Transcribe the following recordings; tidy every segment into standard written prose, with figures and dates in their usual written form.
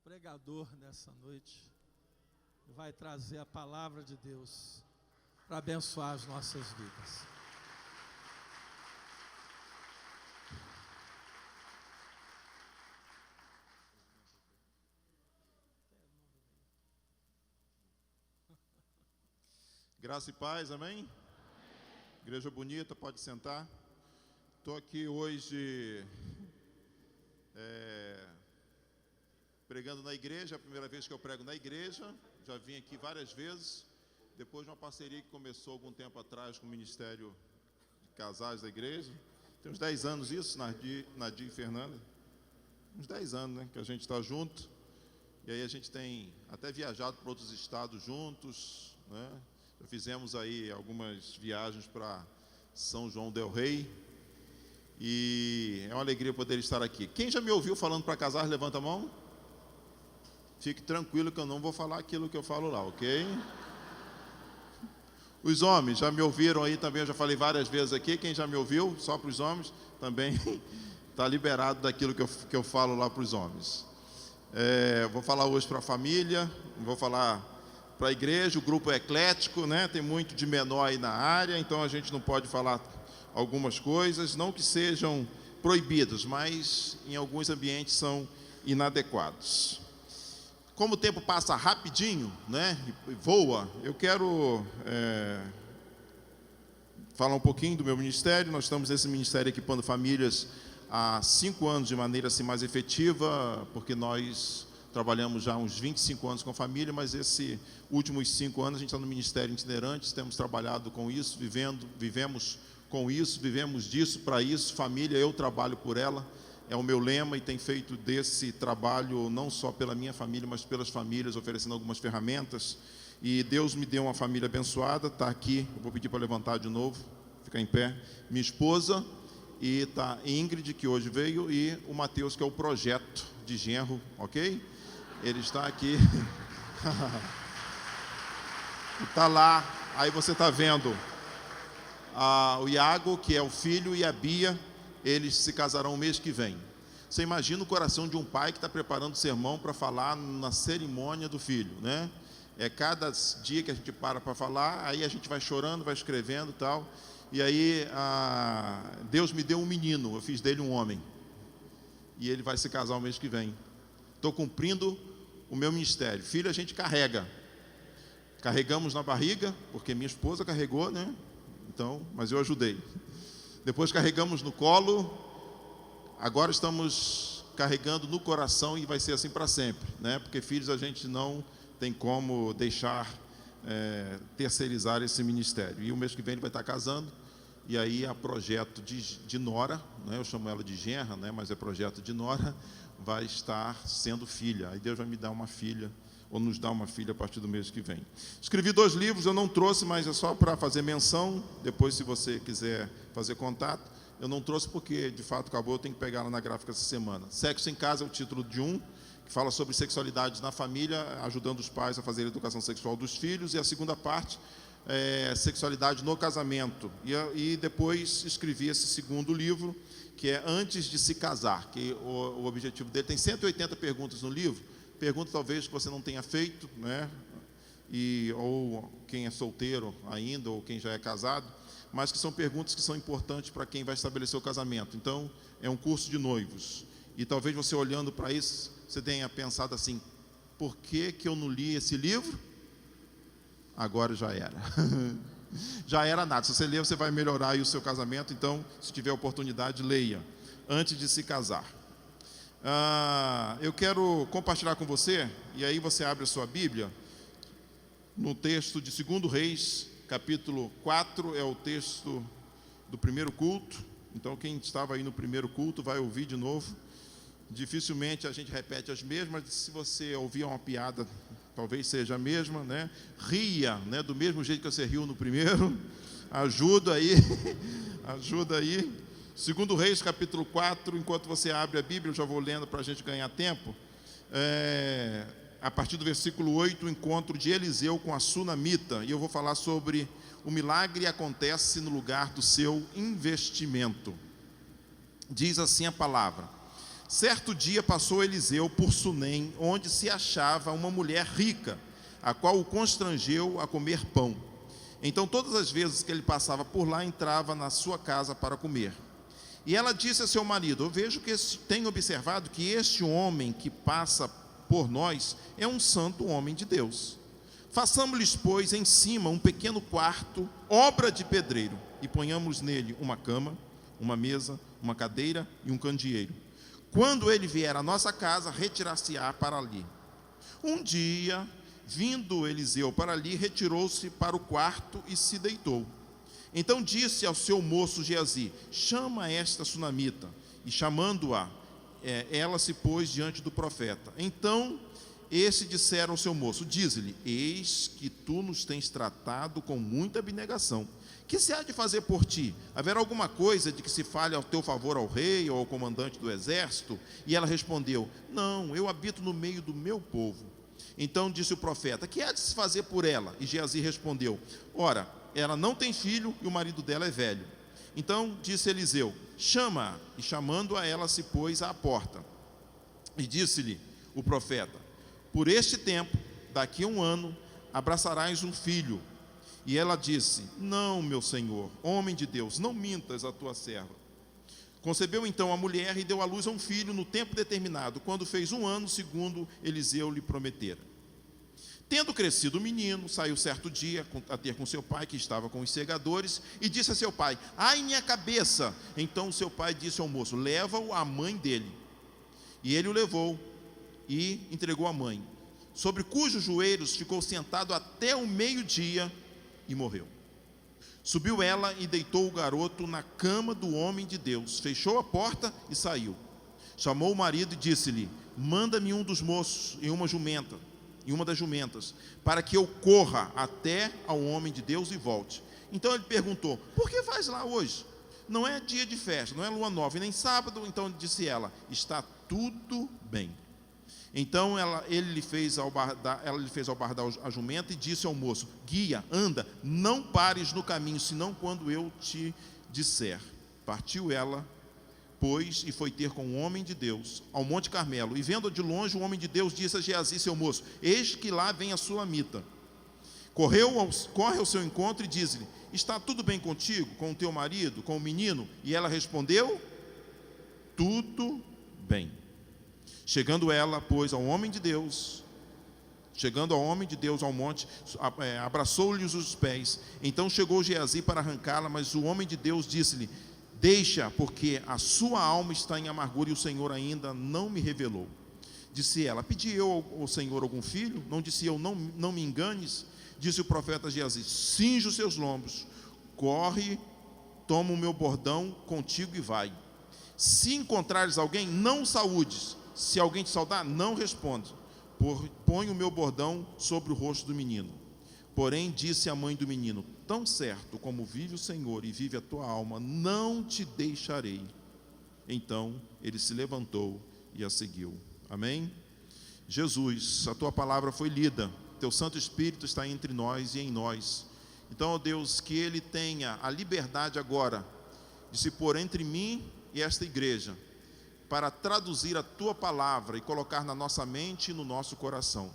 pregador nessa noite vai trazer a palavra de Deus para abençoar as nossas vidas. Graça e paz, amém? Igreja bonita, pode sentar. Estou aqui hoje pregando na igreja, é a primeira vez que eu prego na igreja. Já vim aqui várias vezes, depois de uma parceria que começou algum tempo atrás com o Ministério de Casais da igreja. Tem uns 10 anos isso, Nadir e Fernanda. Uns 10 anos, né, que a gente está junto. E aí a gente tem até viajado para outros estados juntos, né? Já fizemos aí algumas viagens para São João del Rei. E é uma alegria poder estar aqui. Quem já me ouviu falando para casar, levanta a mão. Fique tranquilo que eu não vou falar aquilo que eu falo lá, ok? Os homens já me ouviram aí também, eu já falei várias vezes aqui. Quem já me ouviu, só para os homens, também está liberado daquilo que eu falo lá para os homens. Vou falar hoje para a família, vou falar para a igreja. O grupo é eclético, né? Tem muito de menor aí na área, então a gente não pode falar algumas coisas, não que sejam proibidas, mas em alguns ambientes são inadequados. Como o tempo passa rapidinho, né, e voa, eu quero falar um pouquinho do meu ministério. Nós estamos nesse ministério equipando famílias há 5 anos de maneira assim mais efetiva, porque nós trabalhamos já uns 25 anos com família, mas esses últimos 5 anos a gente está no ministério itinerante, temos trabalhado com isso, vivemos com isso, vivemos disso para isso. Família, eu trabalho por ela, é o meu lema, e tenho feito desse trabalho não só pela minha família, mas pelas famílias, oferecendo algumas ferramentas. E Deus me deu uma família abençoada, está aqui, eu vou pedir para levantar de novo, ficar em pé, minha esposa, e está Ingrid, que hoje veio, e o Mateus, que é o projeto de genro, ok? Ele está aqui, está lá, aí você está vendo o Iago, que é o filho, e a Bia. Eles se casarão o mês que vem. Você imagina o coração de um pai que está preparando o sermão para falar na cerimônia do filho, né? Cada dia que a gente para falar, aí a gente vai chorando, vai escrevendo e tal. E aí Deus me deu um menino, eu fiz dele um homem. E ele vai se casar o mês que vem. Estou cumprindo o meu ministério. Filho a gente carrega. Carregamos na barriga, porque minha esposa carregou, né? Então, mas eu ajudei. Depois carregamos no colo, agora estamos carregando no coração, e vai ser assim para sempre, né? Porque filhos a gente não tem como deixar terceirizar esse ministério. E o mês que vem ele vai estar casando, e aí a projeto de nora, né? Eu chamo ela de genra, né? Mas é projeto de nora, vai estar sendo filha. Aí Deus vai me dar uma filha, ou nos dar uma filha a partir do mês que vem. Escrevi 2 livros, eu não trouxe, mas é só para fazer menção. Depois, se você quiser fazer contato, eu não trouxe porque, de fato, acabou, eu tenho que pegar ela na gráfica essa semana. Sexo em Casa é o título de um, que fala sobre sexualidade na família, ajudando os pais a fazer a educação sexual dos filhos. E a segunda parte é sexualidade no casamento. E depois escrevi esse segundo livro, que é Antes de se Casar, que o objetivo dele tem 180 perguntas no livro. Pergunta talvez que você não tenha feito, né? Ou quem é solteiro ainda, ou quem já é casado, mas que são perguntas que são importantes para quem vai estabelecer o casamento. Então, é um curso de noivos. E talvez você olhando para isso, você tenha pensado assim: por que eu não li esse livro? Agora já era. Já era nada. Se você ler, você vai melhorar aí o seu casamento. Então, se tiver oportunidade, leia Antes de se Casar. Eu quero compartilhar com você, e aí você abre a sua Bíblia, no texto de 2 Reis, capítulo 4, é o texto do primeiro culto. Então quem estava aí no primeiro culto vai ouvir de novo. Dificilmente a gente repete as mesmas, se você ouvir uma piada, talvez seja a mesma, né? Ria, né? Do mesmo jeito que você riu no primeiro. Ajuda aí, ajuda aí. 2 Reis, capítulo 4, enquanto você abre a Bíblia, eu já vou lendo para a gente ganhar tempo. A partir do versículo 8, o encontro de Eliseu com a sunamita, e eu vou falar sobre o milagre acontece no lugar do seu investimento. Diz assim a palavra: Certo dia passou Eliseu por Sunem, onde se achava uma mulher rica, a qual o constrangeu a comer pão. Então todas as vezes que ele passava por lá, entrava na sua casa para comer. E ela disse a seu marido: eu vejo que tenho observado que este homem que passa por nós é um santo homem de Deus. Façamos-lhes, pois, em cima um pequeno quarto, obra de pedreiro, e ponhamos nele uma cama, uma mesa, uma cadeira e um candeeiro. Quando ele vier à nossa casa, retirar-se-á para ali. Um dia, vindo Eliseu para ali, retirou-se para o quarto e se deitou. Então disse ao seu moço Geazi: chama esta sunamita. E chamando-a, ela se pôs diante do profeta. Então esse disseram ao seu moço: dize-lhe, eis que tu nos tens tratado com muita abnegação. Que se há de fazer por ti? Haverá alguma coisa de que se fale ao teu favor ao rei ou ao comandante do exército? E ela respondeu: não, eu habito no meio do meu povo. Então disse o profeta: que há de se fazer por ela? E Geazi respondeu: ora, ela não tem filho e o marido dela é velho. Então disse Eliseu: chama-a. E chamando-a, ela se pôs à porta. E disse-lhe o profeta: por este tempo, daqui a 1 ano, abraçarás um filho. E ela disse: não, meu senhor, homem de Deus, não mintas a tua serva. Concebeu então a mulher e deu à luz a um filho no tempo determinado, quando fez 1 ano, segundo Eliseu lhe prometera. Tendo crescido o menino, saiu certo dia a ter com seu pai, que estava com os segadores, e disse a seu pai: ai, minha cabeça! Então seu pai disse ao moço: leva-o à mãe dele. E ele o levou e entregou à mãe, sobre cujos joelhos ficou sentado até o meio-dia, e morreu. Subiu ela e deitou o garoto na cama do homem de Deus, fechou a porta e saiu. Chamou o marido e disse-lhe: manda-me um dos moços e uma das jumentas, para que eu corra até ao homem de Deus e volte. Então ele perguntou: por que vais lá hoje? Não é dia de festa, não é lua nova e nem sábado. Então disse ela: está tudo bem. Então ele lhe fez albardar a jumenta e disse ao moço: guia, anda, não pares no caminho, senão quando eu te disser. Partiu ela, pois, e foi ter com o homem de Deus ao Monte Carmelo. E vendo de longe, o homem de Deus disse a Geazi, seu moço: eis que lá vem a sulamita. Corre ao seu encontro e diz-lhe: está tudo bem contigo, com o teu marido, com o menino? E ela respondeu: tudo bem. Chegando ao homem de Deus ao monte, abraçou-lhes os pés. Então chegou Geazi para arrancá-la, mas o homem de Deus disse-lhe: deixa, porque a sua alma está em amargura e o Senhor ainda não me revelou. Disse ela: pedi eu ao Senhor algum filho? Não disse eu: não me enganes? Disse o profeta Geazi: cinge os seus lombos, corre, toma o meu bordão contigo e vai. Se encontrares alguém, não saúdes. Se alguém te saudar, não responde. Põe o meu bordão sobre o rosto do menino. Porém disse a mãe do menino: tão certo como vive o Senhor e vive a tua alma, não te deixarei. Então ele se levantou e a seguiu. Amém? Jesus, a tua palavra foi lida, teu Santo Espírito está entre nós e em nós. Então, ó Deus, que ele tenha a liberdade agora de se pôr entre mim e esta igreja, para traduzir a tua palavra e colocar na nossa mente e no nosso coração.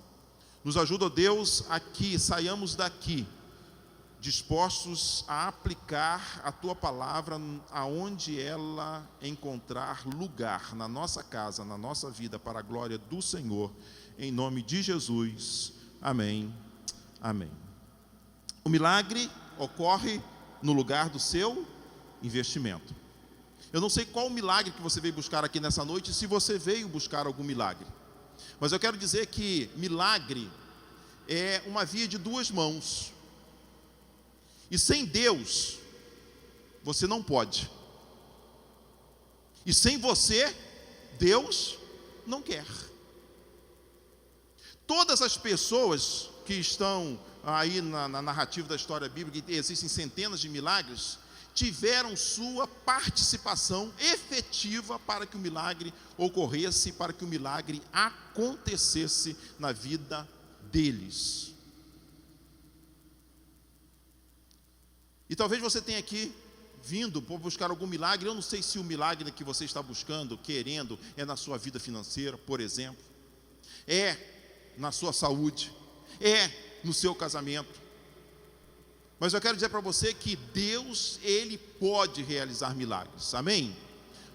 Nos ajuda, ó Deus, a que saiamos daqui dispostos a aplicar a tua palavra aonde ela encontrar lugar, na nossa casa, na nossa vida, para a glória do Senhor, em nome de Jesus. Amém. Amém. O milagre ocorre no lugar do seu investimento. Eu não sei qual milagre que você veio buscar aqui nessa noite, se você veio buscar algum milagre. Mas eu quero dizer que milagre é uma via de 2 mãos. E sem Deus, você não pode. E sem você, Deus não quer. Todas as pessoas que estão aí na narrativa da história bíblica, e existem centenas de milagres, tiveram sua participação efetiva para que o milagre ocorresse, para que o milagre acontecesse na vida deles. E talvez você tenha aqui vindo para buscar algum milagre. Eu não sei se o milagre que você está buscando, querendo, é na sua vida financeira, por exemplo, é na sua saúde, é no seu casamento. Mas eu quero dizer para você que Deus, Ele pode realizar milagres, amém?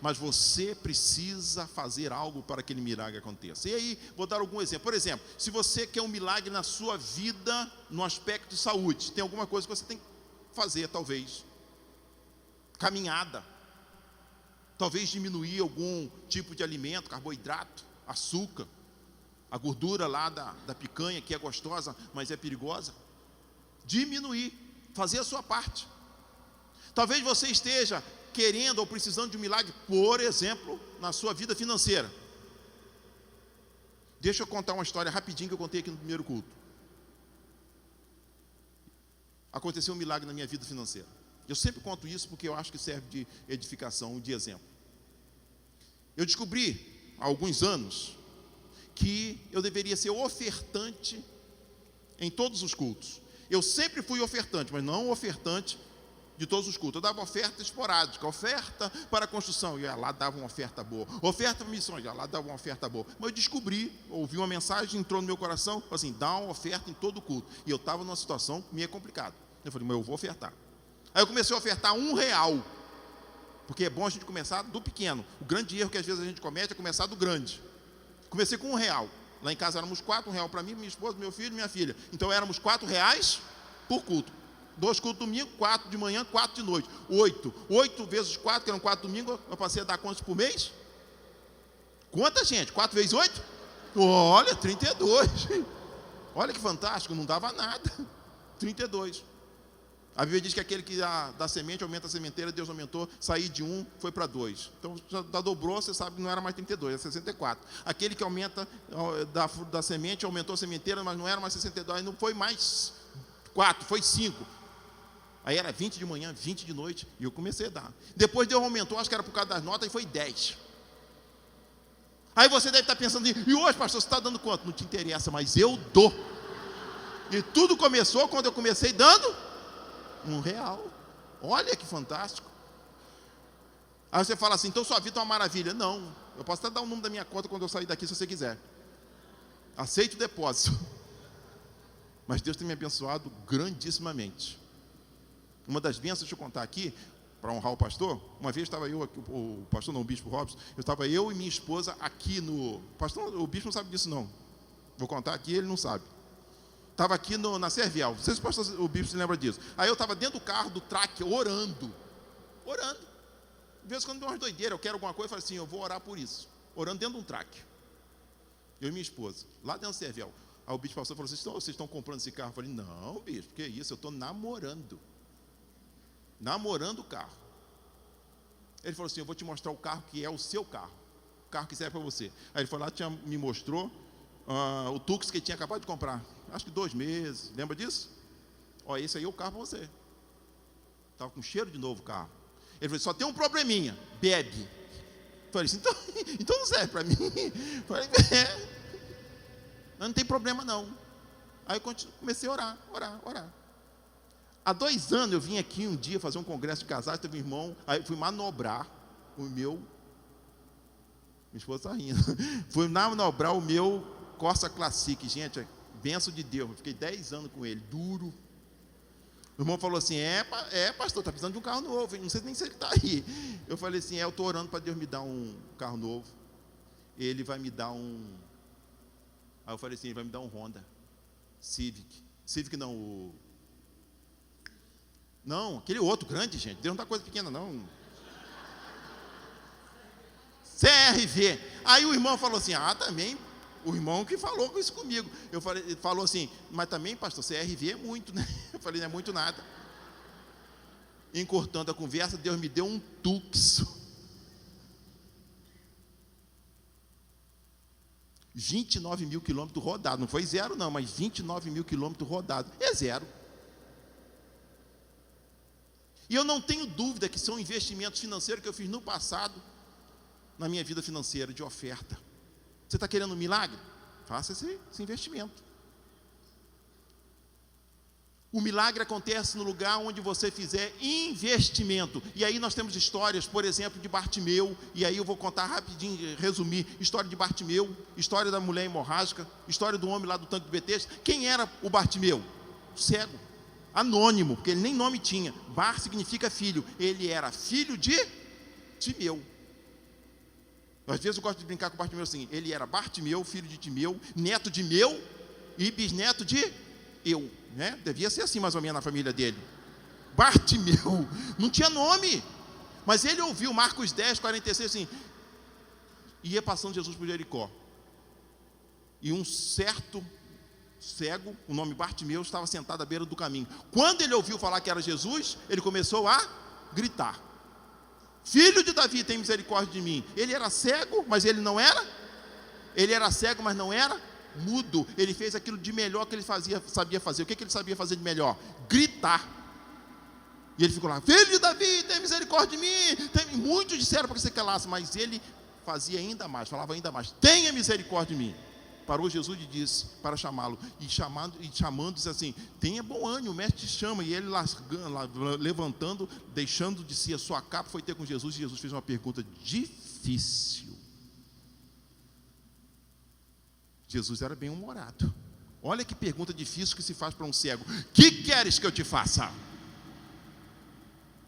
Mas você precisa fazer algo para que aquele milagre aconteça. E aí, vou dar algum exemplo. Por exemplo, se você quer um milagre na sua vida, no aspecto de saúde, tem alguma coisa que você tem que fazer, talvez. Caminhada. Talvez diminuir algum tipo de alimento, carboidrato, açúcar, a gordura lá da picanha, que é gostosa, mas é perigosa. Diminuir, fazer a sua parte. Talvez você esteja querendo ou precisando de um milagre, por exemplo, na sua vida financeira. Deixa eu contar uma história rapidinho que eu contei aqui no primeiro culto. Aconteceu um milagre na minha vida financeira. Eu sempre conto isso porque eu acho que serve de edificação, de exemplo. Eu descobri, há alguns anos, que eu deveria ser ofertante em todos os cultos. Eu sempre fui ofertante, mas não ofertante de todos os cultos. Eu dava oferta esporádica, oferta para a construção, e lá dava uma oferta boa. Oferta para missões, lá dava uma oferta boa. Mas eu descobri, ouvi uma mensagem, entrou no meu coração, assim, dá uma oferta em todo culto. E eu estava numa situação meio complicada. Eu falei, mas eu vou ofertar. Aí eu comecei a ofertar R$1, porque é bom a gente começar do pequeno. O grande erro que às vezes a gente comete é começar do grande. Comecei com R$1. Lá em casa éramos R$4 para mim, minha esposa, meu filho e minha filha. Então éramos R$4 por culto. 2 cultos domingo, 4 de manhã, 4 de noite. 8 vezes 4, que eram 4 domingos, eu passei a dar quantos por mês? Quanta gente? 4 vezes 8? Olha, 32. Olha que fantástico, não dava nada. 32. A Bíblia diz que aquele que dá semente, aumenta a sementeira, Deus aumentou, sair de 1, foi para 2. Então já dobrou, você sabe que não era mais 32, é 64. Aquele que aumenta da semente, aumentou a sementeira, mas não era mais 62, aí não foi mais 4, foi 5. Aí era 20 de manhã, 20 de noite, e eu comecei a dar. Depois Deus aumentou, acho que era por causa das notas, e foi 10. Aí você deve estar pensando, e hoje, pastor, você está dando quanto? Não te interessa, mas eu dou. E tudo começou quando eu comecei dando R$1. Olha que fantástico. Aí você fala assim, então sua vida é uma maravilha. Não, eu posso até dar o número da minha conta quando eu sair daqui, se você quiser. Aceito o depósito. Mas Deus tem me abençoado grandissimamente. Uma das bênçãos, deixa eu contar aqui, para honrar o pastor. Uma vez estava eu, o pastor não, o bispo Robson, eu e minha esposa aqui no... Pastor, o bispo não sabe disso não. Vou contar aqui, ele não sabe. Estava aqui na Servial, não sei se o bispo se lembra disso. Aí eu estava dentro do carro, do track, orando. De vez em quando deu umas doideiras, eu quero alguma coisa, eu falei assim, eu vou orar por isso. Orando dentro de um track. Eu e minha esposa, lá dentro do Servial. Aí o bispo pastor falou assim, vocês estão comprando esse carro? Eu falei, não, bispo, que isso, eu estou namorando o carro. Ele falou assim, eu vou te mostrar o carro que é o seu carro, o carro que serve para você. Aí ele foi lá, me mostrou o Tux que ele tinha acabado de comprar, acho que 2 meses, lembra disso? Olha, esse aí é o carro para você. Estava com cheiro de novo o carro. Ele falou, só tem um probleminha, bebe. Eu falei assim, então não serve para mim. Eu falei, não tem problema não. Aí eu comecei a orar. Há 2 anos eu vim aqui um dia fazer um congresso de casais, teve um irmão, aí fui manobrar o meu, minha esposa está rindo, fui manobrar o meu Corsa Classic, gente, benção de Deus, eu fiquei 10 anos com ele, duro. O irmão falou assim, pastor, está precisando de um carro novo, não sei nem se ele está aí. Eu falei assim, eu estou orando para Deus me dar um carro novo, ele vai me dar aí eu falei assim, ele vai me dar um Honda Civic não, não, aquele outro grande, gente, Deus não dá coisa pequena não. CR-V. Aí o irmão falou assim, também, o irmão que falou isso comigo. Ele falou assim, mas também, pastor, CR-V é muito, né? Eu falei, não é muito nada. Encurtando a conversa, Deus me deu um Tucson. 29 mil quilômetros rodados. Não foi 0 não, mas 29 mil quilômetros rodados. É 0. E eu não tenho dúvida que são investimentos financeiros que eu fiz no passado, na minha vida financeira, de oferta. Você está querendo um milagre? Faça esse investimento. O milagre acontece no lugar onde você fizer investimento. E aí nós temos histórias, por exemplo, de Bartimeu. E aí eu vou contar rapidinho, resumir. História de Bartimeu, história da mulher hemorrágica, história do homem lá do tanque de Betesda. Quem era o Bartimeu? Cego, anônimo, porque ele nem nome tinha. Bar significa filho. Ele era filho de Timeu. Às vezes eu gosto de brincar com o Bartimeu assim. Ele era Bartimeu, filho de Timeu, neto de Meu e bisneto de Eu, né? Devia ser assim mais ou menos na família dele. Bartimeu, não tinha nome, mas ele ouviu Marcos 10, 46 assim, ia passando Jesus por Jericó, e um certo cego, o nome Bartimeu, estava sentado à beira do caminho. Quando ele ouviu falar que era Jesus, ele começou a gritar: Filho de Davi, tem misericórdia de mim. Ele era cego, mas ele não era. Ele era cego, mas não era mudo. Ele fez aquilo de melhor que ele sabia fazer. O que ele sabia fazer de melhor? Gritar. E ele ficou lá: Filho de Davi, tem misericórdia de mim. Muitos disseram para que você calasse, mas ele fazia ainda mais, falava ainda mais: tenha misericórdia de mim. Parou Jesus e disse para chamá-lo, e chamando disse assim: tenha bom ânimo, o mestre te chama. E ele levantando, deixando de si a sua capa, foi ter com Jesus. E Jesus fez uma pergunta difícil. Jesus era bem humorado. Olha que pergunta difícil que se faz para um cego: que queres que eu te faça?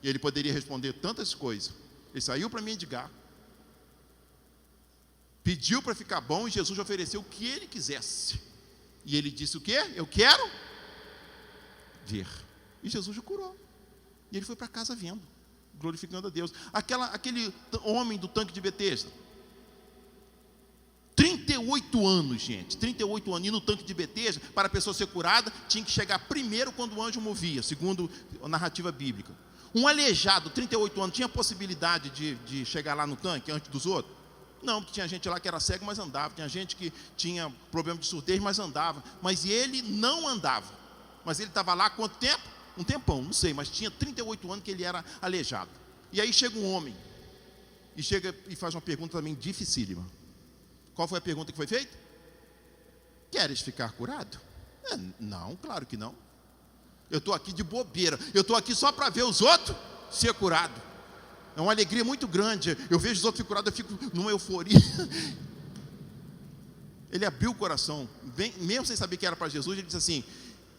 E ele poderia responder tantas coisas. Ele saiu para mendigar, pediu para ficar bom, e Jesus ofereceu o que ele quisesse. E ele disse o quê? Eu quero ver. E Jesus o curou. E ele foi para casa vendo, glorificando a Deus. Aquele homem do tanque de Betesda, 38 anos, gente, 38 anos. E no tanque de Betesda, para a pessoa ser curada, tinha que chegar primeiro quando o anjo movia, segundo a narrativa bíblica. Um aleijado, 38 anos, tinha possibilidade de chegar lá no tanque antes dos outros? Não, porque tinha gente lá que era cego, mas andava. Tinha gente que tinha problema de surdez, mas andava. Mas ele não andava. Mas ele estava lá há quanto tempo? Um tempão, não sei, mas tinha 38 anos que ele era aleijado. E aí chega um homem, e chega e faz uma pergunta também dificílima. Qual foi a pergunta que foi feita? Queres ficar curado? Não, claro que não. Eu estou aqui de bobeira. Eu estou aqui só para ver os outros ser curados. É uma alegria muito grande. Eu vejo os outros curados, eu fico numa euforia. Ele abriu o coração, mesmo sem saber que era para Jesus. Ele disse assim: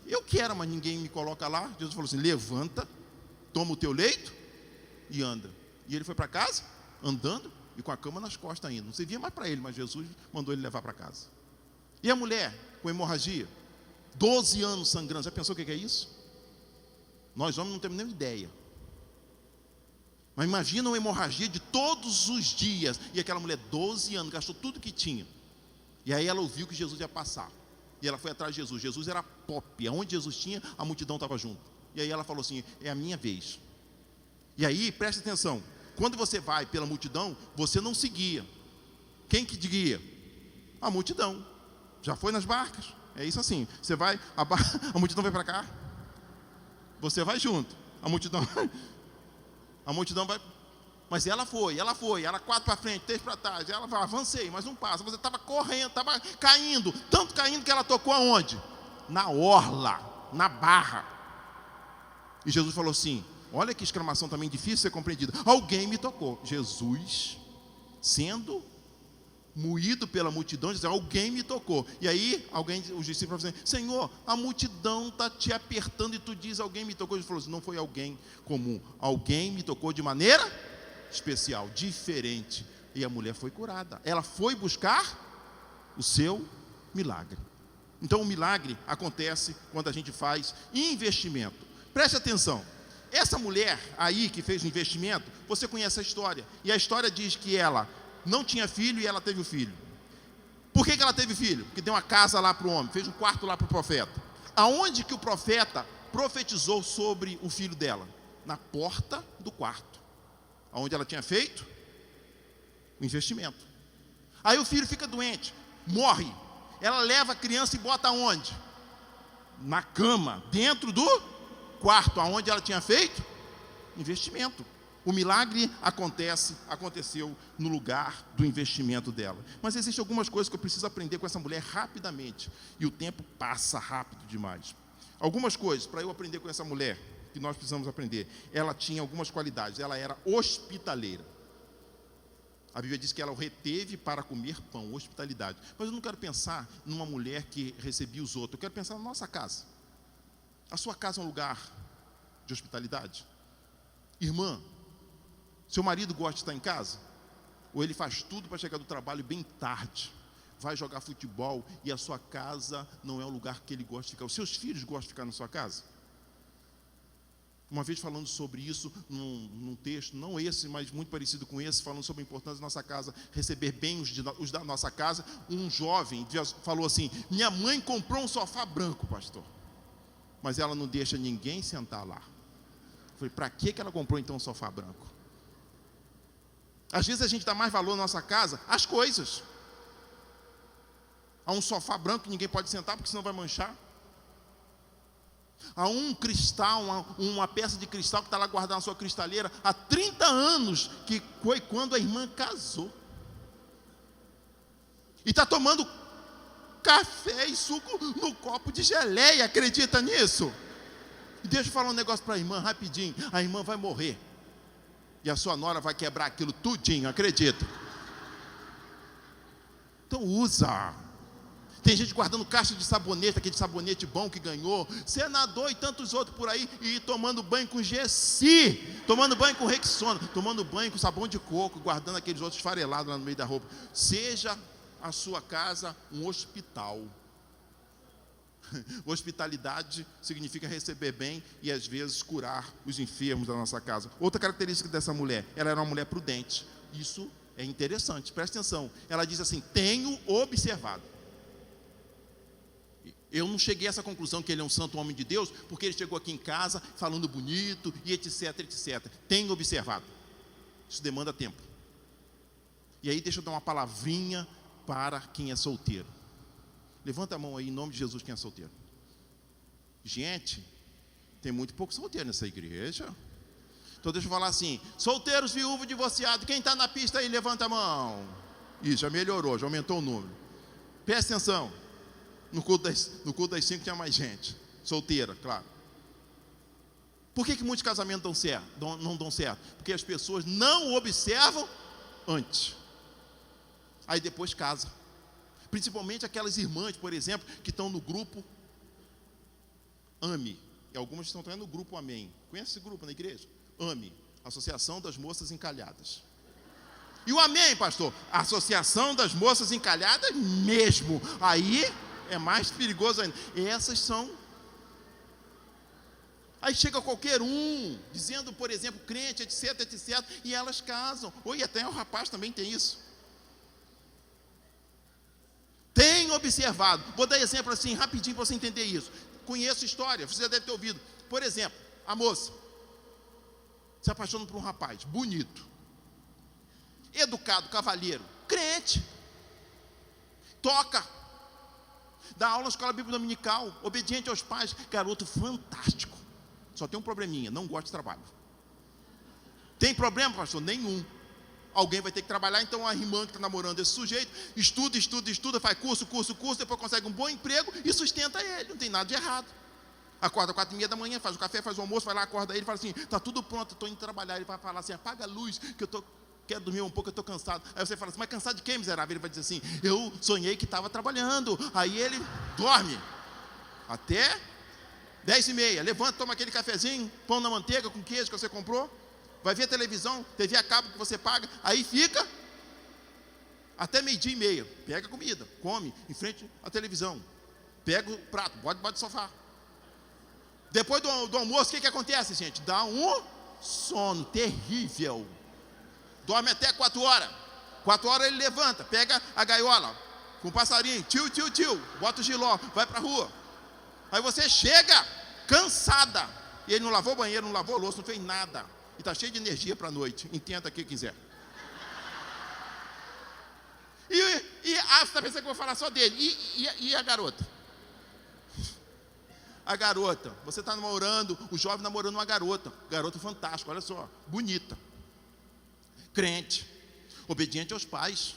eu quero, mas ninguém me coloca lá. Jesus falou assim: levanta, toma o teu leito e anda. E ele foi para casa, andando e com a cama nas costas ainda. Não servia mais para ele, mas Jesus mandou ele levar para casa. E a mulher com hemorragia, 12 anos sangrando. Já pensou o que é isso? Nós homens não temos nem ideia. Mas imagina uma hemorragia de todos os dias. E aquela mulher, 12 anos, gastou tudo que tinha. E aí ela ouviu que Jesus ia passar. E ela foi atrás de Jesus. Jesus era pop. Aonde Jesus tinha, a multidão estava junto. E aí ela falou assim: é a minha vez. E aí, preste atenção. Quando você vai pela multidão, você não se guia. Quem que te guia? A multidão. Já foi nas barcas? É isso assim. Você vai, a multidão vai para cá. Você vai junto. A multidão vai. Mas ela foi, ela 4 para frente, 3 para trás. Ela vai, avancei, mas não passa. Você estava correndo, estava caindo. Tanto caindo que ela tocou aonde? Na orla, na barra. E Jesus falou assim: olha que exclamação também difícil de ser compreendida. Alguém me tocou. Jesus, sendo moído pela multidão, diz: alguém me tocou. E aí, os discípulos falaram assim: Senhor, a multidão está te apertando e tu diz: alguém me tocou. Jesus falou assim: não foi alguém comum, alguém me tocou de maneira especial, diferente. E a mulher foi curada. Ela foi buscar o seu milagre. Então o milagre acontece quando a gente faz investimento. Preste atenção. Essa mulher aí que fez o investimento, você conhece a história. E a história diz que ela não tinha filho e ela teve o filho. Por que ela teve filho? Porque deu uma casa lá para o homem, fez um quarto lá para o profeta. Aonde que o profeta profetizou sobre o filho dela? Na porta do quarto, onde ela tinha feito o investimento. Aí o filho fica doente, morre. Ela leva a criança e bota onde? Na cama, dentro do quarto, onde ela tinha feito investimento. O milagre aconteceu no lugar do investimento dela. Mas existem algumas coisas que eu preciso aprender com essa mulher rapidamente. E o tempo passa rápido demais. Algumas coisas para eu aprender com essa mulher, que nós precisamos aprender. Ela tinha algumas qualidades, ela era hospitaleira. A Bíblia diz que ela o reteve para comer pão, hospitalidade. Mas eu não quero pensar numa mulher que recebia os outros, eu quero pensar na nossa casa. A sua casa é um lugar de hospitalidade? Irmã, seu marido gosta de estar em casa? Ou ele faz tudo para chegar do trabalho bem tarde, vai jogar futebol e a sua casa não é o lugar que ele gosta de ficar? Os seus filhos gostam de ficar na sua casa? Uma vez falando sobre isso, num texto, não esse, mas muito parecido com esse, falando sobre a importância da nossa casa, receber bem os da nossa casa, um jovem falou assim: minha mãe comprou um sofá branco, pastor, mas ela não deixa ninguém sentar lá. Eu falei, para que ela comprou então um sofá branco? Às vezes a gente dá mais valor na nossa casa às coisas. Há um sofá branco que ninguém pode sentar, porque senão vai manchar. Há um cristal, uma peça de cristal que está lá guardada na sua cristaleira há 30 anos, que foi quando a irmã casou. E está tomando café e suco no copo de geleia, acredita nisso? E deixa eu falar um negócio para a irmã rapidinho. A irmã vai morrer e a sua nora vai quebrar aquilo tudinho, acredita? Então usa. Tem gente guardando caixa de sabonete, aquele sabonete bom que ganhou, Senador e tantos outros por aí, e tomando banho com Gessi, tomando banho com Rexona, tomando banho com sabão de coco, guardando aqueles outros esfarelados lá no meio da roupa. Seja a sua casa um hospital. Hospitalidade significa receber bem e às vezes curar os enfermos da nossa casa. Outra característica dessa mulher, ela era uma mulher prudente. Isso é interessante, presta atenção. Ela diz assim: tenho observado. Eu não cheguei a essa conclusão que ele é um santo homem de Deus, porque ele chegou aqui em casa falando bonito e etc, etc. Tenho observado. Isso demanda tempo. E aí deixa eu dar uma palavrinha para quem é solteiro. Levanta a mão aí em nome de Jesus quem é solteiro. Gente, tem muito pouco solteiro nessa igreja. Então deixa eu falar assim: solteiros, viúvos, divorciados, quem está na pista aí, levanta a mão. Isso, já melhorou, já aumentou o número. Presta atenção. No culto das 5 tinha mais gente solteira, claro. Por que muitos casamentos não dão certo? Porque as pessoas não observam antes, aí depois casa. Principalmente aquelas irmãs, por exemplo, que estão no grupo AME, e algumas estão também no grupo Amém. Conhece esse grupo na igreja? AME, Associação das Moças Encalhadas. E o Amém, pastor? Associação das Moças Encalhadas mesmo. Aí é mais perigoso ainda. Essas são. Aí chega qualquer um, dizendo, por exemplo, crente, etc, etc, e elas casam. Ou e até o rapaz também tem isso. Tem observado. Vou dar exemplo assim, rapidinho para você entender isso. Conheço história, você já deve ter ouvido. Por exemplo, a moça se apaixona por um rapaz bonito, educado, cavalheiro, crente, toca, dá aula na escola bíblica dominical, obediente aos pais, garoto fantástico. Só tem um probleminha, não gosta de trabalho. Tem problema, pastor? Nenhum. Alguém vai ter que trabalhar, então a irmã que está namorando esse sujeito, estuda, faz curso, depois consegue um bom emprego e sustenta ele, não tem nada de errado. Acorda 4h30 da manhã, faz o café, faz o almoço, vai lá, acorda ele, fala assim: está tudo pronto, estou indo trabalhar. Ele vai falar assim: apaga a luz, que quero dormir um pouco, eu estou cansado. Aí você fala assim: mas cansado de quê, miserável? Ele vai dizer assim: eu sonhei que estava trabalhando. Aí ele dorme até 10h30, levanta, toma aquele cafezinho, pão na manteiga com queijo que você comprou, vai ver a televisão, TV a cabo que você paga, aí fica até 12h30, pega a comida, come em frente à televisão, pega o prato, bota debaixo do sofá. Depois do almoço, o que acontece, gente? Dá um sono terrível. Dorme até 4 horas. 4 horas ele levanta, pega a gaiola com o passarinho, tio, bota o giló, vai para a rua. Aí você chega cansada, e ele não lavou o banheiro, não lavou a louça, não fez nada, e está cheio de energia para a noite. Entenda quem quiser. Você está pensando que eu vou falar só dele. E a garota? A garota, você está namorando, o jovem namorando uma garota fantástica, olha só, bonita, crente, obediente aos pais,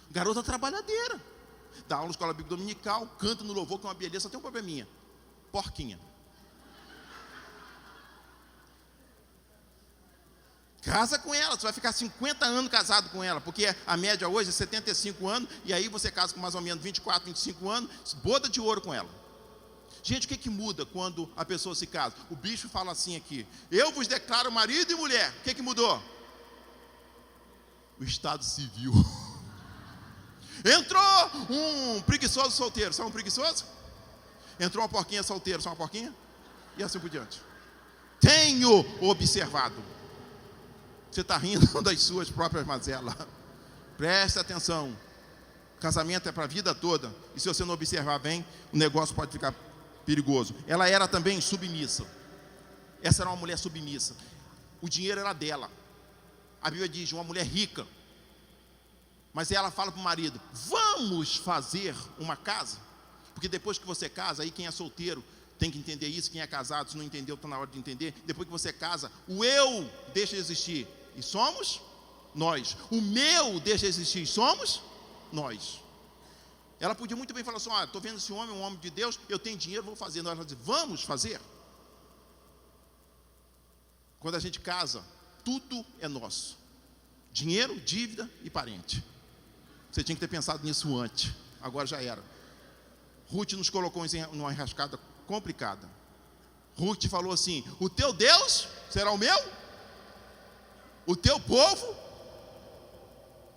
garota trabalhadeira, dá aula na escola bíblica dominical, canta no louvor, que é uma beleza, só tem um probleminha: porquinha. Casa com ela, você vai ficar 50 anos casado com ela, porque a média hoje é 75 anos, e aí você casa com mais ou menos 24, 25 anos, boda de ouro com ela. Gente, o que muda quando a pessoa se casa? O bicho fala assim aqui: eu vos declaro marido e mulher. O que mudou? O estado civil. Entrou um preguiçoso solteiro, sabe um preguiçoso? Entrou uma porquinha solteira, sabe uma porquinha? E assim por diante. Tenho observado. Você está rindo das suas próprias mazelas. Presta atenção. Casamento é para a vida toda. E se você não observar bem, o negócio pode ficar perigoso. Ela era também submissa. Essa era uma mulher submissa. O dinheiro era dela. A Bíblia diz, uma mulher rica. Mas ela fala para o marido: vamos fazer uma casa? Porque depois que você casa, aí quem é solteiro tem que entender isso. Quem é casado, se não entendeu, está na hora de entender. Depois que você casa, o eu deixa de existir, e somos nós. O meu deixa de existir, e somos nós. Ela podia muito bem falar assim: estou vendo esse homem, um homem de Deus, eu tenho dinheiro, vou fazer. Ela diz: vamos fazer. Quando a gente casa, tudo é nosso: dinheiro, dívida e parente. Você tinha que ter pensado nisso antes. Agora já era. Ruth nos colocou numa enrascada complicada. Ruth falou assim: o teu Deus será o meu? O teu povo?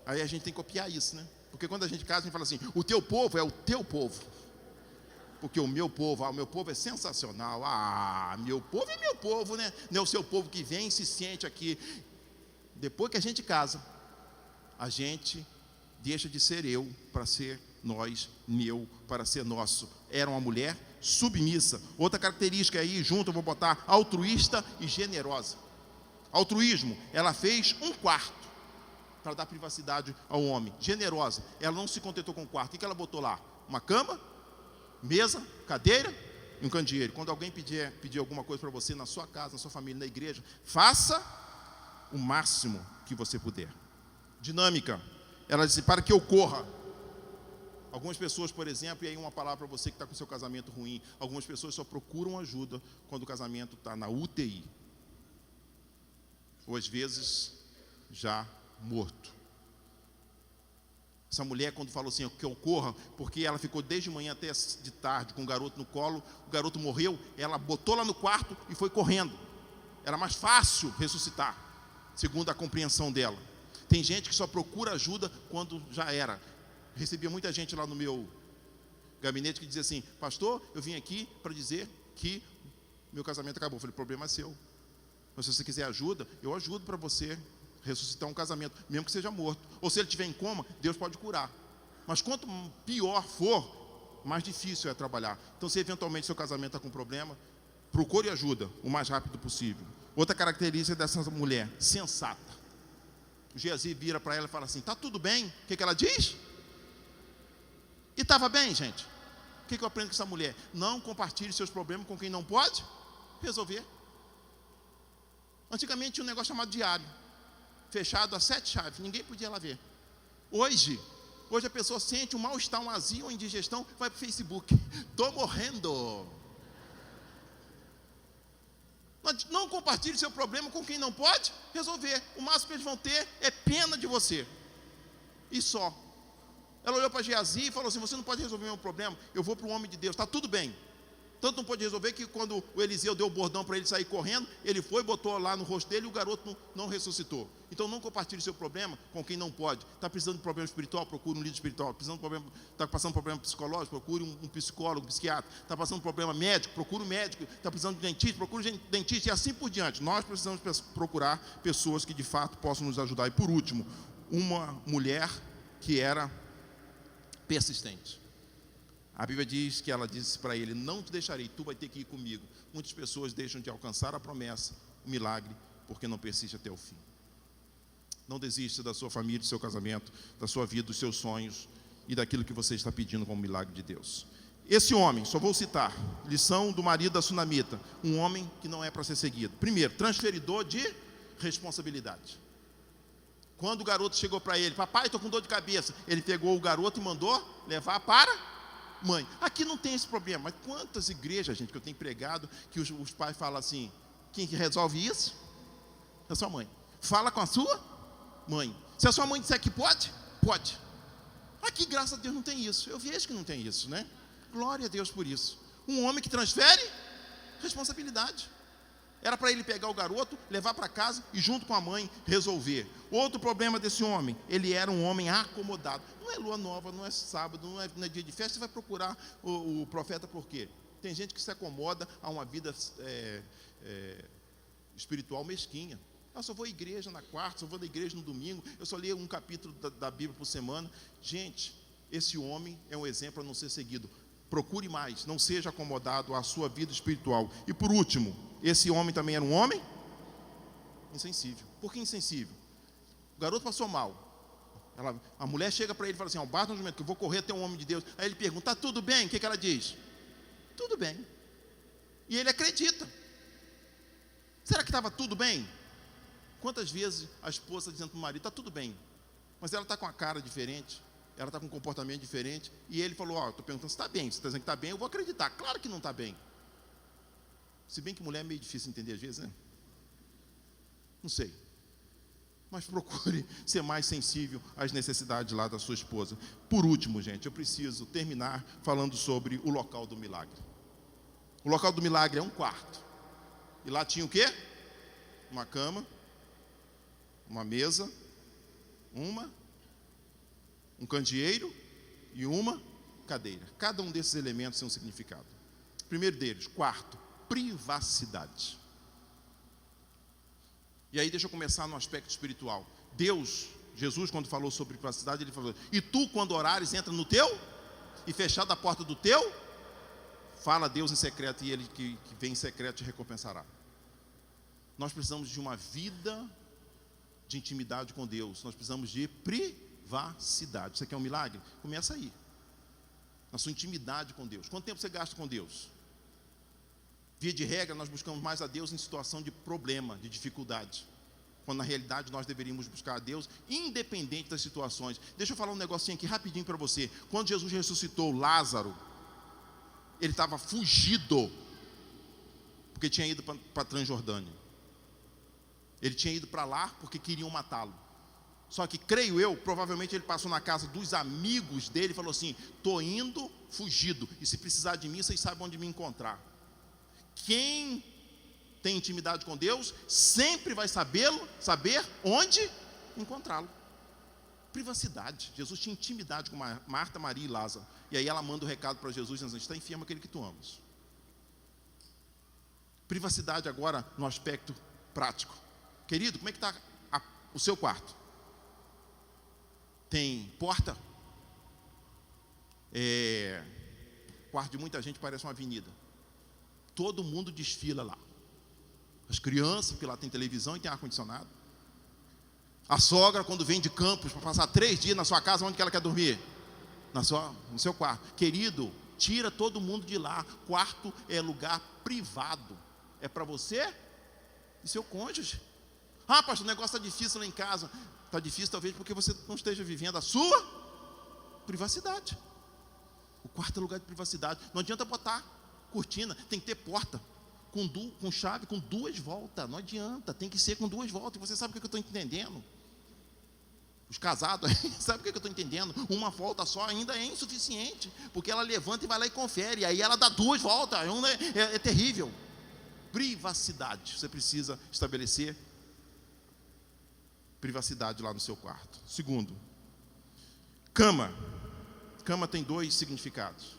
Aí a gente tem que copiar isso, né? Porque quando a gente casa, a gente fala assim: o teu povo é o teu povo. Porque o meu povo é sensacional. Meu povo é meu povo, né? Não é o seu povo que vem e se sente aqui. Depois que a gente casa, a gente deixa de ser eu para ser nós, meu para ser nosso. Era uma mulher submissa. Outra característica aí, junto eu vou botar altruísta e generosa. Altruísmo, ela fez um quarto para dar privacidade ao homem. Generosa, ela não se contentou com o quarto. O que ela botou lá? Uma cama, mesa, cadeira e um candeeiro. Quando alguém pedir alguma coisa para você na sua casa, na sua família, na igreja, faça o máximo que você puder. Dinâmica, ela disse: para que ocorra. Algumas pessoas, por exemplo, e aí uma palavra para você que está com seu casamento ruim, algumas pessoas só procuram ajuda quando o casamento está na UTI, ou às vezes já morto. Essa mulher, quando falou assim, que ocorra, porque ela ficou desde manhã até de tarde com o garoto no colo, o garoto morreu, ela botou lá no quarto e foi correndo. Era mais fácil ressuscitar, segundo a compreensão dela. Tem gente que só procura ajuda quando já era. Recebia muita gente lá no meu gabinete que dizia assim: pastor, eu vim aqui para dizer que meu casamento acabou. Eu falei: o problema é seu. Mas se você quiser ajuda, eu ajudo para você ressuscitar um casamento, mesmo que seja morto. Ou se ele estiver em coma, Deus pode curar. Mas quanto pior for, mais difícil é trabalhar. Então, se eventualmente seu casamento está com problema, procure ajuda o mais rápido possível. Outra característica dessa mulher: sensata. O Geazi vira para ela e fala assim: está tudo bem? O que ela diz? E estava bem, gente. O que eu aprendo com essa mulher? Não compartilhe seus problemas com quem não pode resolver. Antigamente tinha um negócio chamado diário, fechado a 7 chaves, ninguém podia lá ver. Hoje a pessoa sente um mal-estar, um azia, uma indigestão, vai para o Facebook: estou morrendo. Não compartilhe seu problema com quem não pode resolver. O máximo que eles vão ter é pena de você. E só. Ela olhou para Geazi e falou assim: você não pode resolver o meu problema, eu vou para o homem de Deus, está tudo bem. Tanto não pode resolver que quando o Eliseu deu o bordão para ele sair correndo, ele foi, botou lá no rosto dele e o garoto não ressuscitou. Então não compartilhe seu problema com quem não pode. Está precisando de problema espiritual, procure um líder espiritual. Está passando por problema psicológico, procure um psicólogo, um psiquiatra. Está passando por problema médico, procure um médico. Está precisando de dentista, procure um dentista, e assim por diante. Nós precisamos procurar pessoas que de fato possam nos ajudar. E por último, uma mulher que era persistente. A Bíblia diz que ela disse para ele: não te deixarei, tu vai ter que ir comigo. Muitas pessoas deixam de alcançar a promessa, o milagre, porque não persiste até o fim. Não desista da sua família, do seu casamento, da sua vida, dos seus sonhos e daquilo que você está pedindo como milagre de Deus. Esse homem, só vou citar, lição do marido da sunamita, um homem que não é para ser seguido. Primeiro, transferidor de responsabilidade. Quando o garoto chegou para ele: papai, estou com dor de cabeça, ele pegou o garoto e mandou levar para mãe. Aqui não tem esse problema, mas quantas igrejas, gente, que eu tenho pregado, que os pais falam assim, quem que resolve isso? É a sua mãe. Fala com a sua mãe. Se a sua mãe disser que pode, pode. Aqui, graças a Deus, não tem isso. Eu vejo que não tem isso, né? Glória a Deus por isso. Um homem que transfere responsabilidade. Era para ele pegar o garoto, levar para casa e junto com a mãe resolver. Outro problema desse homem, ele era um homem acomodado. Não é lua nova, não é sábado, não é dia de festa, você vai procurar o profeta por quê? Tem gente que se acomoda a uma vida espiritual mesquinha. Eu só vou à igreja na quarta, só vou à igreja no domingo, eu só leio um capítulo da Bíblia por semana. Gente, esse homem é um exemplo a não ser seguido. Procure mais, não seja acomodado à sua vida espiritual. E por último, esse homem também era um homem insensível. Por que insensível? O garoto passou mal. A mulher chega para ele e fala assim, basta um momento que eu vou correr até um homem de Deus. Aí ele pergunta, tudo bem? O que ela diz? Tudo bem. E ele acredita. Será que estava tudo bem? Quantas vezes a esposa dizendo para o marido, está tudo bem, mas ela está com a cara diferente, ela está com um comportamento diferente, e ele falou, estou perguntando se está bem, se está dizendo que está bem, eu vou acreditar. Claro que não está bem. Se bem que mulher é meio difícil entender às vezes, né? Não sei. Mas procure ser mais sensível às necessidades lá da sua esposa. Por último, gente, eu preciso terminar falando sobre o local do milagre. O local do milagre é um quarto. E lá tinha o quê? Uma cama, uma mesa, um candeeiro e uma cadeira. Cada um desses elementos tem um significado. Primeiro deles, quarto, privacidade. E aí deixa eu começar no aspecto espiritual. Deus, Jesus, quando falou sobre privacidade, ele falou, e tu, quando orares, entra no teu, e fechada a porta do teu, fala a Deus em secreto, e ele que vem em secreto te recompensará. Nós precisamos de uma vida de intimidade com Deus. Nós precisamos de privacidade. Isso aqui é um milagre? Começa aí, na sua intimidade com Deus. Quanto tempo você gasta com Deus? Via de regra, nós buscamos mais a Deus em situação de problema, de dificuldade, quando na realidade nós deveríamos buscar a Deus independente das situações. Deixa eu falar um negocinho aqui rapidinho para você. Quando Jesus ressuscitou Lázaro, ele estava fugido, porque tinha ido para Transjordânia. Ele tinha ido para lá porque queriam matá-lo. Só que, creio eu, provavelmente ele passou na casa dos amigos dele e falou assim, estou indo fugido, e se precisar de mim, vocês sabem onde me encontrar. Quem tem intimidade com Deus, sempre vai saber onde encontrá-lo. Privacidade. Jesus tinha intimidade com Marta, Maria e Lázaro. E aí ela manda o recado para Jesus, dizendo, está enfermo aquele que tu amas. Privacidade agora no aspecto prático. Querido, como é que está o seu quarto? Tem porta? O quarto de muita gente parece uma avenida. Todo mundo desfila lá. As crianças, porque lá tem televisão e tem ar-condicionado. A sogra, quando vem de Campos para passar 3 dias na sua casa, onde que ela quer dormir? No seu quarto. Querido, tira todo mundo de lá. Quarto é lugar privado. É para você e seu cônjuge. Pastor, o negócio está difícil lá em casa. Está difícil talvez porque você não esteja vivendo a sua privacidade. O quarto é lugar de privacidade. Não adianta botar cortina, tem que ter porta com chave, com 2 voltas. Não adianta, tem que ser com 2 voltas. E você sabe o que eu estou entendendo? Os casados, sabe o que eu estou entendendo? Uma volta só ainda é insuficiente, porque ela levanta e vai lá e confere, aí ela dá 2 voltas, é terrível. Privacidade, você precisa estabelecer privacidade lá no seu quarto. Segundo, cama. Cama tem 2 significados: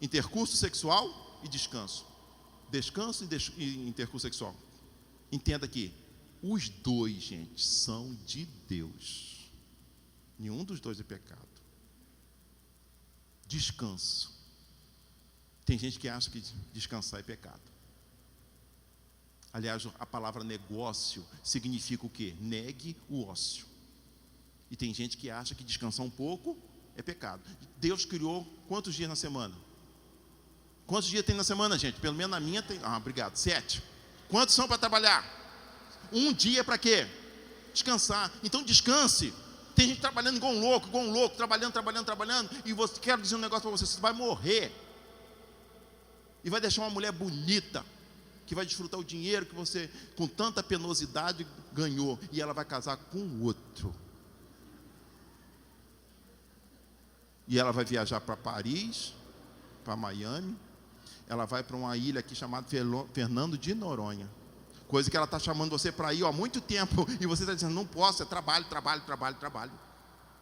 intercurso sexual e descanso. Descanso e intercurso sexual. Entenda aqui, os 2, gente, são de Deus. Nenhum dos 2 é pecado. Descanso. Tem gente que acha que descansar é pecado. Aliás, a palavra negócio significa o quê? Negue o ócio. E tem gente que acha que descansar um pouco é pecado. Deus criou quantos dias na semana? Quantos dias tem na semana, gente? Pelo menos na minha tem. Obrigado. 7. Quantos são para trabalhar? 1 dia para quê? Descansar. Então descanse. Tem gente trabalhando igual um louco, trabalhando, e quero dizer um negócio para você: você vai morrer e vai deixar uma mulher bonita, que vai desfrutar o dinheiro que você, com tanta penosidade, ganhou, e ela vai casar com outro. E ela vai viajar para Paris, para Miami, ela vai para uma ilha aqui chamada Fernando de Noronha, coisa que ela está chamando você para ir há muito tempo, e você está dizendo: não posso, é trabalho.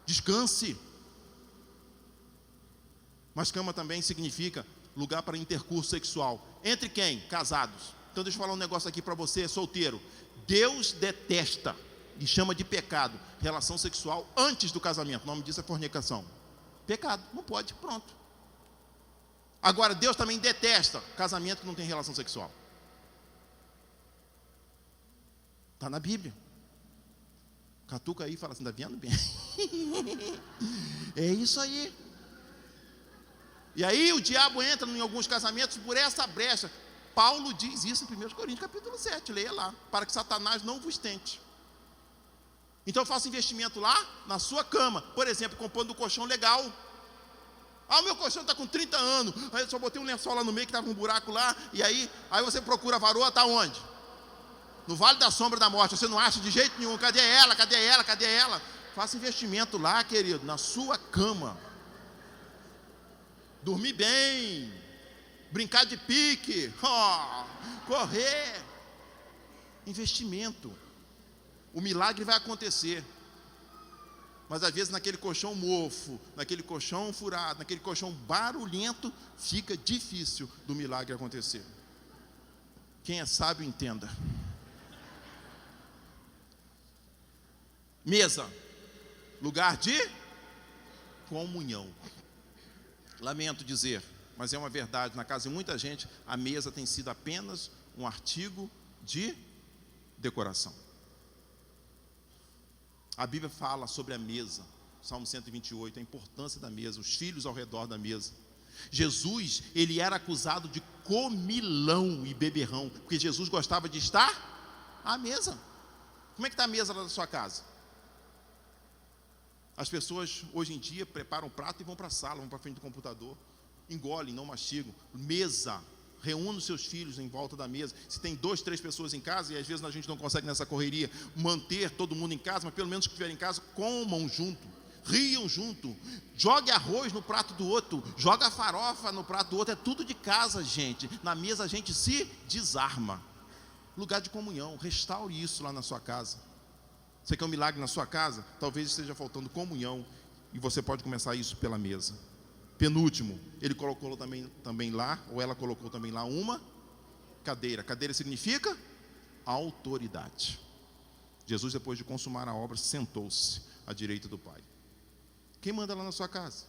Descanse. Mas cama também significa lugar para intercurso sexual. Entre quem? Casados. Então deixa eu falar um negócio aqui para você, solteiro. Deus detesta e chama de pecado relação sexual antes do casamento. O nome disso é fornicação. Pecado, não pode, pronto. Agora, Deus também detesta casamento que não tem relação sexual. Está na Bíblia. Catuca aí e fala assim: está vendo bem? É isso aí. E aí o diabo entra em alguns casamentos por essa brecha. Paulo diz isso em 1 Coríntios capítulo 7, leia lá: para que Satanás não vos tente. Então faça investimento lá na sua cama, por exemplo, comprando um colchão legal. O meu colchão está com 30 anos, aí eu só botei um lençol lá no meio que estava um buraco lá, e aí você procura a varoa, está onde? No Vale da Sombra da Morte, você não acha de jeito nenhum. Cadê ela? Faça investimento lá, querido, na sua cama. Dormir bem, brincar de pique, correr. Investimento. O milagre vai acontecer. Mas às vezes naquele colchão mofo, naquele colchão furado, naquele colchão barulhento, fica difícil do milagre acontecer. Quem é sábio, entenda. Mesa, lugar de comunhão. Lamento dizer, mas é uma verdade, na casa de muita gente, a mesa tem sido apenas um artigo de decoração. A Bíblia fala sobre a mesa, Salmo 128, a importância da mesa, os filhos ao redor da mesa. Jesus, ele era acusado de comilão e beberrão, porque Jesus gostava de estar à mesa. Como é que está a mesa lá da sua casa? As pessoas hoje em dia preparam o prato e vão para a sala, vão para frente do computador, engolem, não mastigam. Mesa, reúne os seus filhos em volta da mesa. Se tem 2, 3 pessoas em casa, e às vezes a gente não consegue nessa correria manter todo mundo em casa, mas pelo menos que estiver em casa, comam junto, riam junto, jogue arroz no prato do outro, joga farofa no prato do outro. É tudo de casa, gente. Na mesa a gente se desarma. Lugar de comunhão, restaure isso lá na sua casa. Você quer um milagre na sua casa? Talvez esteja faltando comunhão, e você pode começar isso pela mesa. Penúltimo, ele colocou também lá, ou ela colocou também lá, uma cadeira. Cadeira significa autoridade. Jesus, depois de consumar a obra, sentou-se à direita do Pai. Quem manda lá na sua casa?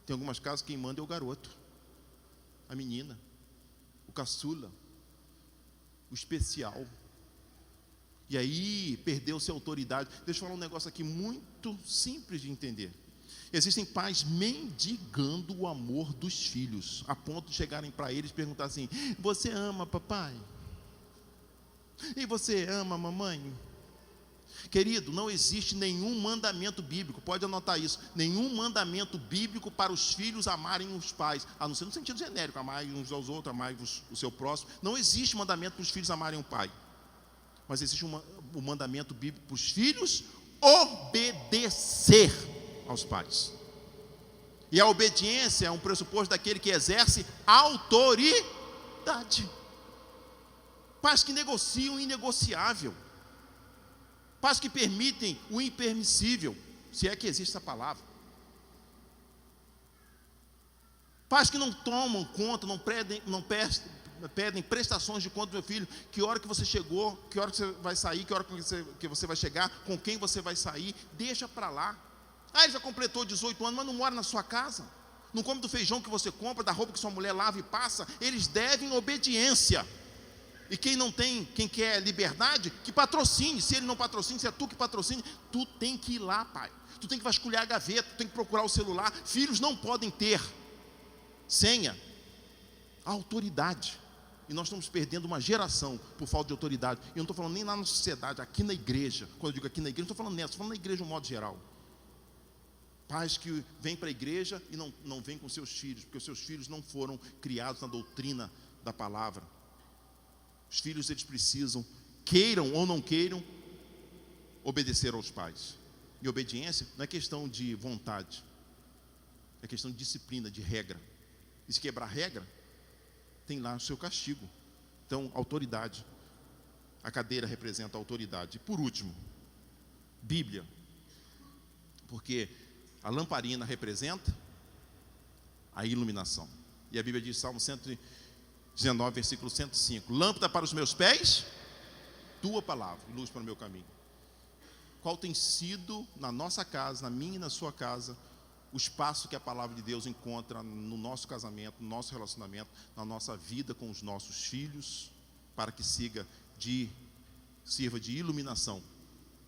Tem algumas casas que quem manda é o garoto, a menina, o caçula, o especial. E aí perdeu-se a autoridade. Deixa eu falar um negócio aqui muito simples de entender. Existem pais mendigando o amor dos filhos, a ponto de chegarem para eles e perguntar assim: você ama papai? E você ama mamãe? Querido, não existe nenhum mandamento bíblico, pode anotar isso, nenhum mandamento bíblico para os filhos amarem os pais, a não ser no sentido genérico, amar uns aos outros, amar o seu próximo. Não existe mandamento para os filhos amarem o pai, mas existe um mandamento bíblico para os filhos obedecer aos pais. E a obediência é um pressuposto daquele que exerce autoridade. Pais que negociam o inegociável, pais que permitem o impermissível, se é que existe essa palavra. Pais que não tomam conta, pedem prestações de conta do meu filho. Que hora que você chegou, que hora que você vai sair, que hora que você vai chegar, com quem você vai sair, deixa para lá. Ele já completou 18 anos, mas não mora na sua casa, não come do feijão que você compra, da roupa que sua mulher lava e passa. Eles devem obediência. E quem não tem, quem quer liberdade, que patrocine. Se ele não patrocina, se é tu que patrocine, tu tem que ir lá, pai. Tu tem que vasculhar a gaveta, tu tem que procurar o celular. Filhos não podem ter senha. A autoridade. E nós estamos perdendo uma geração por falta de autoridade. E eu não estou falando nem lá na sociedade, aqui na igreja. Quando eu digo aqui na igreja, não estou falando nessa, estou falando na igreja de um modo geral. Pais que vêm para a igreja e não vêm com seus filhos, porque os seus filhos não foram criados na doutrina da palavra. Os filhos, eles precisam, queiram ou não queiram, obedecer aos pais. E obediência não é questão de vontade, é questão de disciplina, de regra. E se quebrar regra, tem lá o seu castigo. Então, autoridade. A cadeira representa a autoridade. E por último, Bíblia. Porque a lamparina representa a iluminação. E a Bíblia diz, Salmo 119, versículo 105. Lâmpada para os meus pés, tua palavra, luz para o meu caminho. Qual tem sido na nossa casa, na minha e na sua casa, o espaço que a palavra de Deus encontra no nosso casamento, no nosso relacionamento, na nossa vida com os nossos filhos, para que sirva de iluminação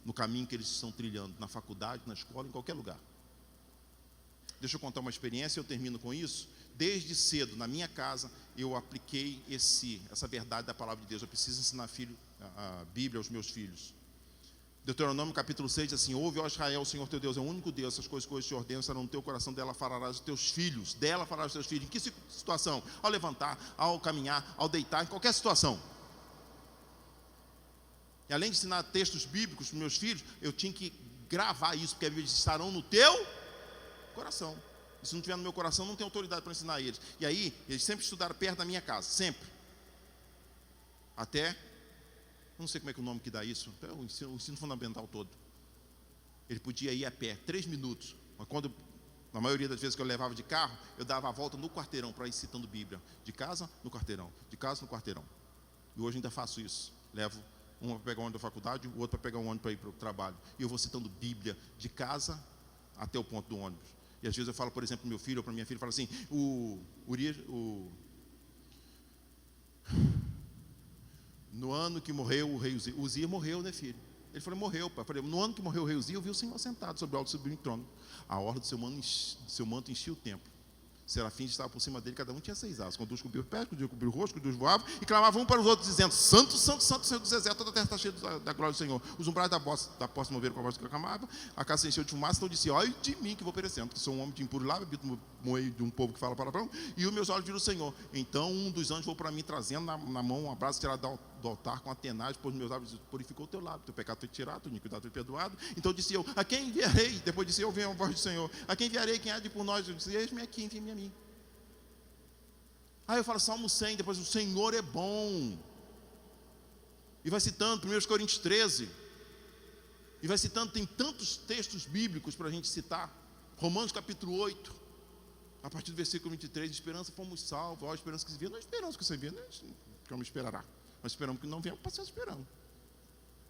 no caminho que eles estão trilhando, na faculdade, na escola, em qualquer lugar. Deixa eu contar uma experiência, eu termino com isso. Desde cedo, na minha casa, eu apliquei essa verdade da palavra de Deus. Eu preciso ensinar a Bíblia aos meus filhos. Deuteronômio capítulo 6 diz assim: ouve, ó Israel, o Senhor teu Deus é o único Deus, essas coisas que hoje te ordeno estarão no teu coração, dela falarás os teus filhos, dela falarás os teus filhos. Em que situação? Ao levantar, ao caminhar, ao deitar, em qualquer situação. E além de ensinar textos bíblicos para os meus filhos, eu tinha que gravar isso, porque a Bíblia diz, estarão no teu coração. E se não estiver no meu coração, não tenho autoridade para ensinar eles. E aí, eles sempre estudaram perto da minha casa, sempre. Até, não sei como é que é o nome que dá isso, até o ensino fundamental todo. Ele podia ir a pé, 3 minutos. Mas quando, na maioria das vezes que eu levava de carro, eu dava a volta no quarteirão para ir citando Bíblia. De casa, no quarteirão. De casa, no quarteirão. E hoje ainda faço isso. Levo um para pegar o ônibus da faculdade, o outro para pegar o ônibus para ir para o trabalho. E eu vou citando Bíblia de casa até o ponto do ônibus. E às vezes eu falo, por exemplo, para meu filho ou para minha filha, eu falo assim, no ano que morreu o rei Uzias morreu, né, filho? Ele falou, morreu, pai. Eu falei, no ano que morreu o rei Uzias, eu vi o Senhor sentado sobre o alto sublime trono. A orla do seu manto enchia o templo. Serafins estavam por cima dele, cada um tinha 6 asas. Quando uns cobriam o pé, quando cobriam o rosto, quando uns voavam, e clamavam um para os outros, dizendo, santo, santo, santo, Senhor dos exércitos, toda a terra está cheia da glória do Senhor. Os umbrais da posse moveram com a voz que aclamava, a casa se encheu de fumaça, então eu disse, ai de mim que vou perecendo, porque sou um homem de impuro lábio, habito no meio de um povo que fala palavrão, e os meus olhos viram o Senhor. Então um dos anjos veio para mim, trazendo na mão um abraço tirado do altar com a tenaz, pois meus lábios purificou o teu lábio, teu pecado foi tirado, tua iniquidade foi perdoado. Então disse eu, a quem enviarei? Depois disse eu, venho a voz do Senhor, a quem enviarei? Quem há de por nós? Eu disse, eis-me aqui, envie-me a mim. Aí eu falo, Salmo 100, depois o Senhor é bom. E vai citando 1 Coríntios 13. E vai citando, tem tantos textos bíblicos para a gente citar. Romanos capítulo 8. A partir do versículo 23, esperança fomos salvos. Ó, a esperança que se vê, não é esperança que você vê, né? Que me esperará. Nós esperamos que não venha, passar esperando.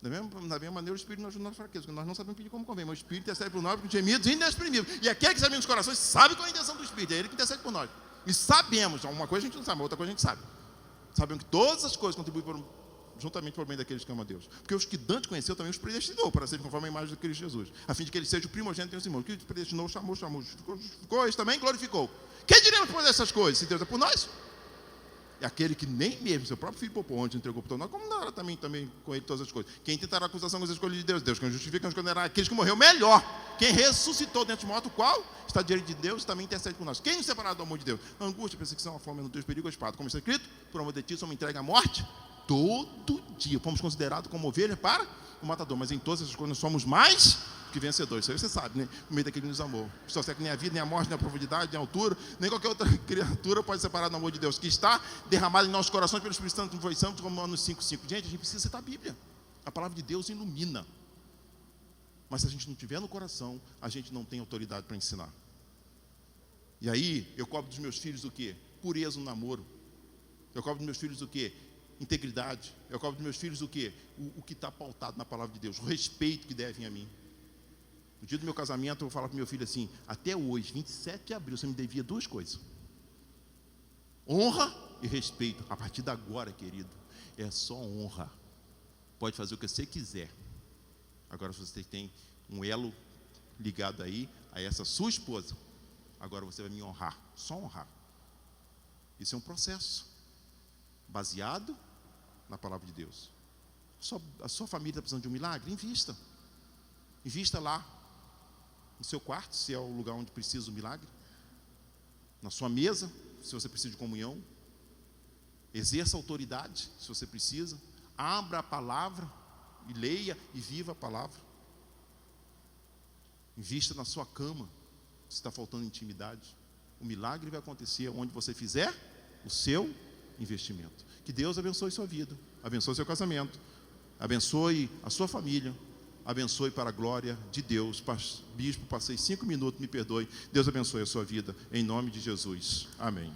Da mesma maneira, o Espírito nos ajuda na fraqueza, porque nós não sabemos pedir como convém, mas o Espírito intercede por nós com gemidos inexprimíveis. E aquele que sabe nos corações sabe qual é a intenção do Espírito, é Ele que intercede por nós. E sabemos, uma coisa a gente não sabe, outra coisa a gente sabe. Sabemos que todas as coisas contribuem juntamente para o bem daqueles que amam a Deus. Porque os que Dante conheceu também os predestinou para serem conforme a imagem de Cristo Jesus, a fim de que ele seja o primogênito entre os irmãos. O que predestinou, chamou, justificou, esse também glorificou. Quem diremos por essas coisas? Se Deus é por nós? É aquele que nem mesmo seu próprio filho poupou, onde entregou por todos nós, como não era também com ele todas as coisas. Quem tentará acusação com as escolhas de Deus? Deus quem justifica, nos condenará. Aqueles que morreu melhor. Quem ressuscitou dentro de morto, qual está diante de Deus, também intercede por nós. Quem nos separará do amor de Deus? A angústia, a perseguição, a fome, a nudez, o perigo, a espada. Como está escrito, por amor de ti, somos entregue à morte todo dia. Fomos considerados como ovelhas para o matador. Mas em todas essas coisas nós somos mais que vencedores. Isso aí você sabe, né? No meio daquele que nos amou. Só que nem a vida, nem a morte, nem a profundidade, nem a altura, nem qualquer outra criatura pode separar do amor de Deus, que está derramado em nossos corações pelo Espírito Santo, foi santo, Romanos 5:5. Gente, a gente precisa citar a Bíblia. A palavra de Deus ilumina. Mas se a gente não tiver no coração, a gente não tem autoridade para ensinar. E aí, eu cobro dos meus filhos o quê? Pureza no namoro. Eu cobro dos meus filhos o quê? Integridade. Eu cobro dos meus filhos o quê? O que está pautado na palavra de Deus, o respeito que devem a mim. No dia do meu casamento, eu vou falar para meu filho assim, até hoje, 27 de abril, você me devia 2 coisas. Honra e respeito. A partir de agora, querido, é só honra. Pode fazer o que você quiser. Agora, se você tem um elo ligado aí, a essa sua esposa, agora você vai me honrar. Só honrar. Isso é um processo. baseado na palavra de Deus. A sua família está precisando de um milagre? Invista. Invista lá, no seu quarto, se é o lugar onde precisa do milagre. Na sua mesa, se você precisa de comunhão. Exerça autoridade, se você precisa. Abra a palavra e leia e viva a palavra. Invista na sua cama, se está faltando intimidade. O milagre vai acontecer onde você fizer o seu investimento. Que Deus abençoe sua vida, abençoe seu casamento, abençoe a sua família, abençoe para a glória de Deus. Bispo, passei 5 minutos, me perdoe. Deus abençoe a sua vida, em nome de Jesus. Amém.